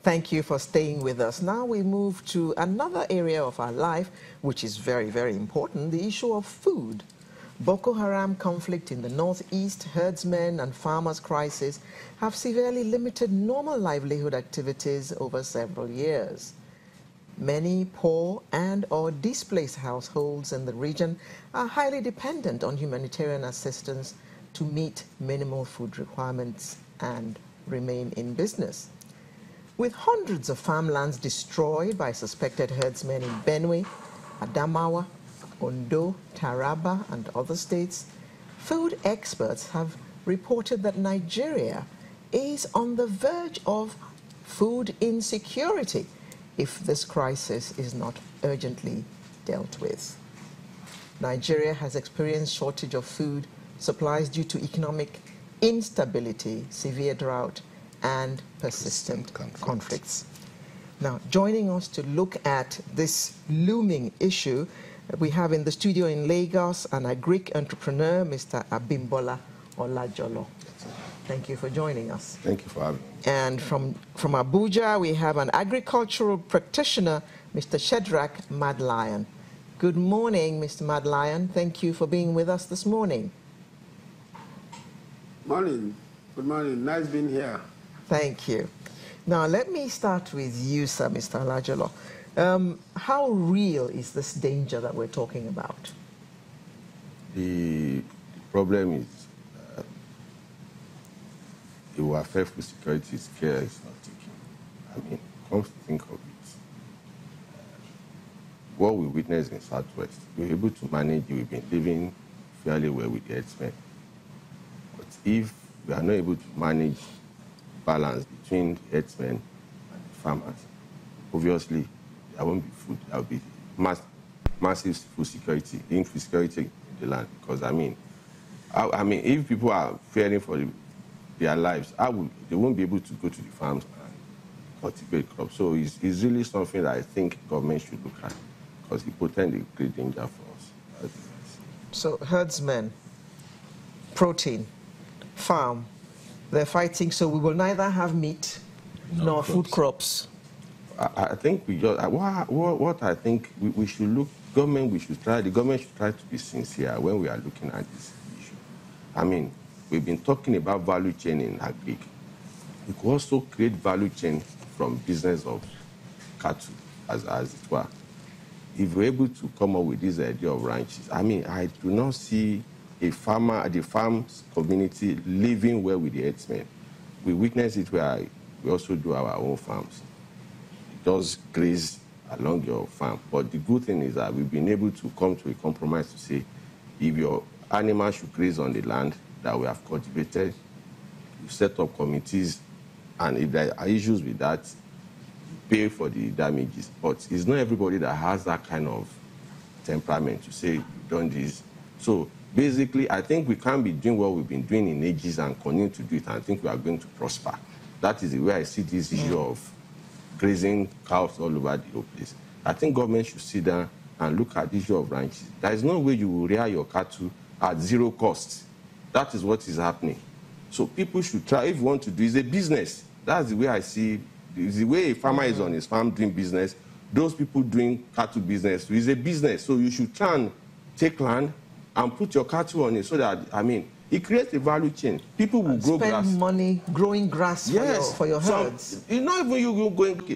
Thank you for staying with us. Now we move to another area of our life, which is very, very important, the issue of food. Boko Haram conflict in the northeast, herdsmen and farmers' crisis have severely limited normal livelihood activities over several years. Many poor and or displaced households in the region are highly dependent on humanitarian assistance to meet minimal food requirements and remain in business. With hundreds of farmlands destroyed by suspected herdsmen in Benue, Adamawa, Ondo, Taraba, and other states, food experts have reported that Nigeria is on the verge of food insecurity if this crisis is not urgently dealt with. Nigeria has experienced shortage of food supplies due to economic instability, severe drought, and persistent conflicts. Now, joining us to look at this looming issue, we have in the studio in Lagos an Agric entrepreneur, Mr. Abimbola Olajolo. Thank you for joining us. Thank you for having me. And from Abuja, we have an agricultural practitioner, Mr. Shedrack Madlion. Good morning, Mr. Madlion. Thank you for being with us this morning. Morning. Good morning. Nice being here. Thank you. Now, let me start with you, sir, Mr. Olajolo. How real is this danger that we're talking about? The problem is the warfare for security care is not taken. I mean, come to think of it, what we witnessed in Southwest, we're able to manage it. We've been living fairly well with the herdsmen. But if we are not able to manage balance between the herdsmen and the farmers, obviously there won't be food. There will be massive food security, insecurity in the land. Because I mean, if people are fearing for their lives, they won't be able to go to the farms and cultivate crops. So it's really something that I think government should look at, because it portends a great danger for us. So herdsmen, protein, farm, they're fighting, so we will neither have meat nor food crops. I think we just, what I think we should look, the government should try to be sincere when we are looking at this issue. I mean, we've been talking about value chain in Agric. We could also create value chain from business of cattle, as it were. If we're able to come up with this idea of ranches, I mean, I do not see a farmer at the farms community living well with the herdsmen. We witness it where we also do our own farms. Just graze along your farm. But the good thing is that we've been able to come to a compromise to say, if your animals should graze on the land that we have cultivated, you set up committees, and if there are issues with that, you pay for the damages. But it's not everybody that has that kind of temperament to say, you've done this. So basically, I think we can't be doing what we've been doing in ages and continue to do it, and I think we are going to prosper. That is the way I see this issue of grazing cows all over the whole place. I think government should sit down and look at the issue of ranches. There is no way you will rear your cattle at zero cost. That is what is happening. So people should try, if you want to do, it's a business. That's the way I see, the way a farmer is on his farm doing business, those people doing cattle business, it's a business. So you should try and take land and put your cattle on it so that, I mean, it creates a value chain. People will grow grass. Spend money growing grass for your herds. So, it's not even you going, okay,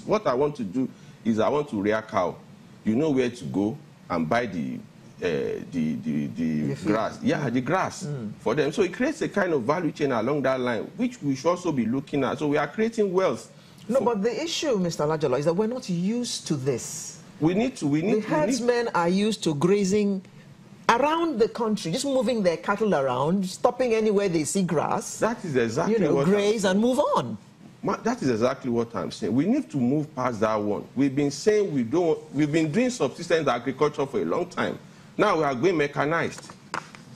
what I want to do is I want to rear cow. You know where to go and buy the grass. Yeah, the grass for them. So it creates a kind of value chain along that line, which we should also be looking at. So we are creating wealth. No, but the issue, Mr. Olajolo, is that we're not used to this. The herdsmen are used to grazing around the country, just moving their cattle around, stopping anywhere they see grass. That is exactly what graze and move on. That is exactly what I'm saying. We need to move past that one. We've been saying we've been doing subsistence agriculture for a long time. Now we are going mechanized.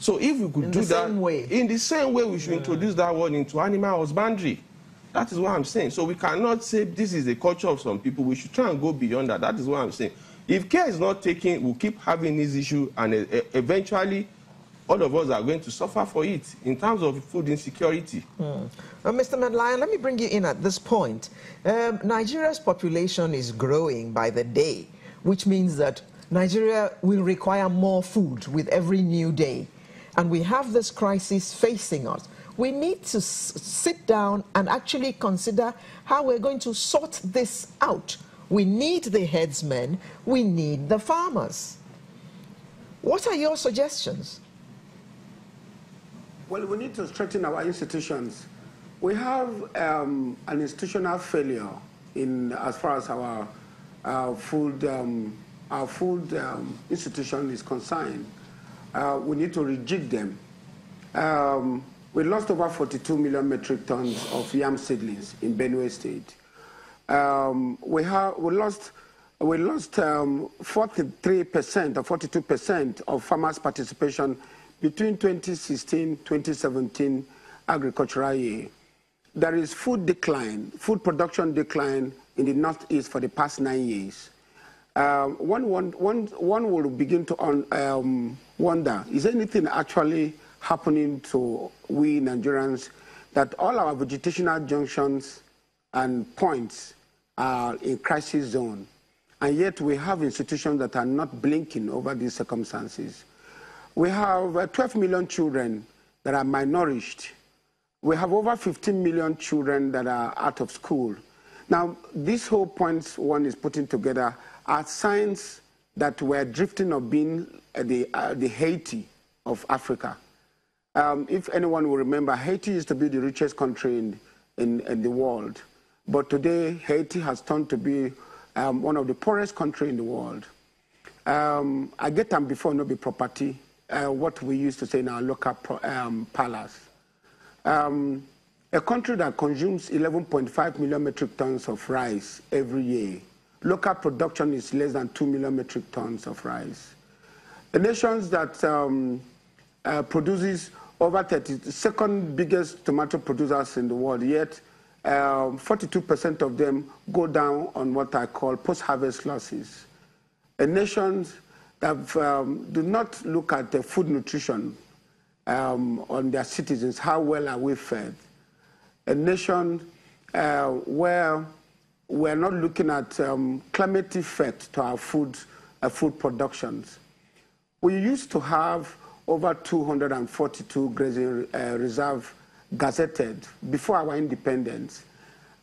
So if we could do that in the same way, we should introduce that one into animal husbandry. That is what I'm saying. So we cannot say this is the culture of some people. We should try and go beyond that. That is what I'm saying. If care is not taken, we'll keep having this issue, and eventually all of us are going to suffer for it in terms of food insecurity. Mr. Medlion, let me bring you in at this point. Nigeria's population is growing by the day, which means that Nigeria will require more food with every new day. And we have this crisis facing us. We need to sit down and actually consider how we're going to sort this out. We need the headsmen, we need the farmers. What are your suggestions? Well, we need to strengthen our institutions. We have an institutional failure in as far as our food institution is concerned. We need to rejig them. We lost over 42 million metric tons of yam seedlings in Benue State. We lost 43% or 42% of farmers' participation between 2016-2017 agricultural year. There is food production decline in the Northeast for the past 9 years. One will begin to wonder, is anything actually happening to we Nigerians that all our vegetational junctions and points are in crisis zone, and yet we have institutions that are not blinking over these circumstances. We have 12 million children that are malnourished. We have over 15 million children that are out of school. Now, this whole points one is putting together are signs that we're drifting of being the Haiti of Africa. If anyone will remember, Haiti used to be the richest country in the world. But today, Haiti has turned to be one of the poorest countries in the world. I get them before no be property, what we used to say in our local palace. A country that consumes 11.5 million metric tons of rice every year. Local production is less than 2 million metric tons of rice. A nation that produces over 30, the second biggest tomato producers in the world, yet 42% of them go down on what I call post-harvest losses. A nation that do not look at the food nutrition on their citizens, how well are we fed. A nation where we're not looking at climate effect to our food productions. We used to have over 242 grazing reserve gazetted before our independence.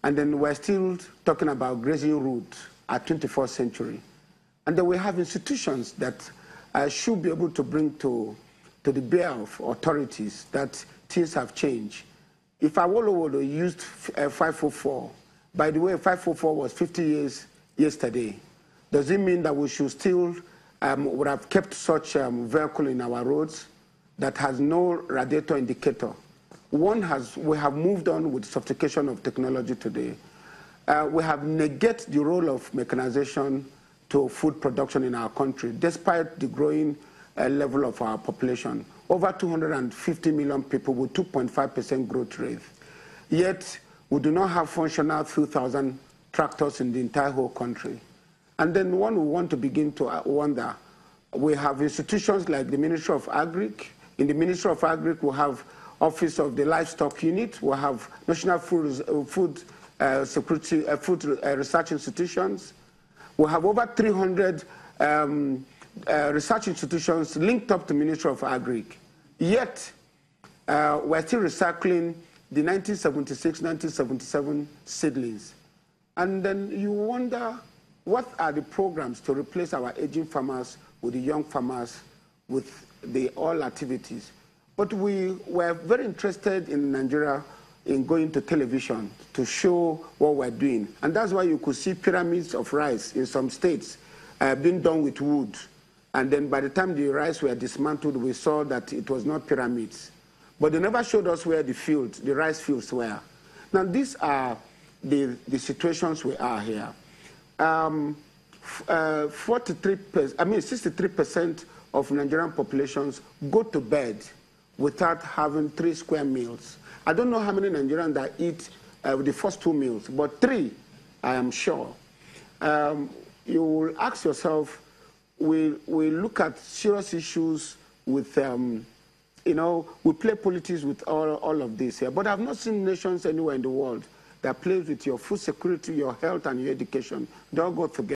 And then we're still talking about grazing route at 21st century. And then we have institutions that should be able to bring to the bear of authorities that things have changed. If Awolowo used 504, by the way, 504 was 50 years yesterday. Does it mean that we should still would have kept such vehicle in our roads that has no radiator indicator? We have moved on with sophistication of technology today. We have negated the role of mechanization to food production in our country, despite the growing level of our population. Over 250 million people with 2.5% growth rate. Yet, we do not have functional 2,000 tractors in the entire whole country. And then one will want to begin to wonder, we have institutions like the Ministry of Agric. In the Ministry of Agric, we have Office of the Livestock Unit, we have National Food Security, Food Research Institutions. We have over 300 research institutions linked up to the Ministry of Agric. Yet, we're still recycling the 1976, 1977 seedlings. And then you wonder, what are the programs to replace our aging farmers with the young farmers with the all activities? But we were very interested in Nigeria in going to television to show what we're doing. And that's why you could see pyramids of rice in some states being done with wood. And then by the time the rice were dismantled, we saw that it was not pyramids. But they never showed us where the rice fields were. Now these are the situations we are here. 63% of Nigerian populations go to bed without having 3 square meals. I don't know how many Nigerians that eat the first 2 meals, but 3, I am sure. You will ask yourself, we look at serious issues with you know, we play politics with all of this here. But I've not seen nations anywhere in the world that plays with your food security, your health, and your education. They all go together.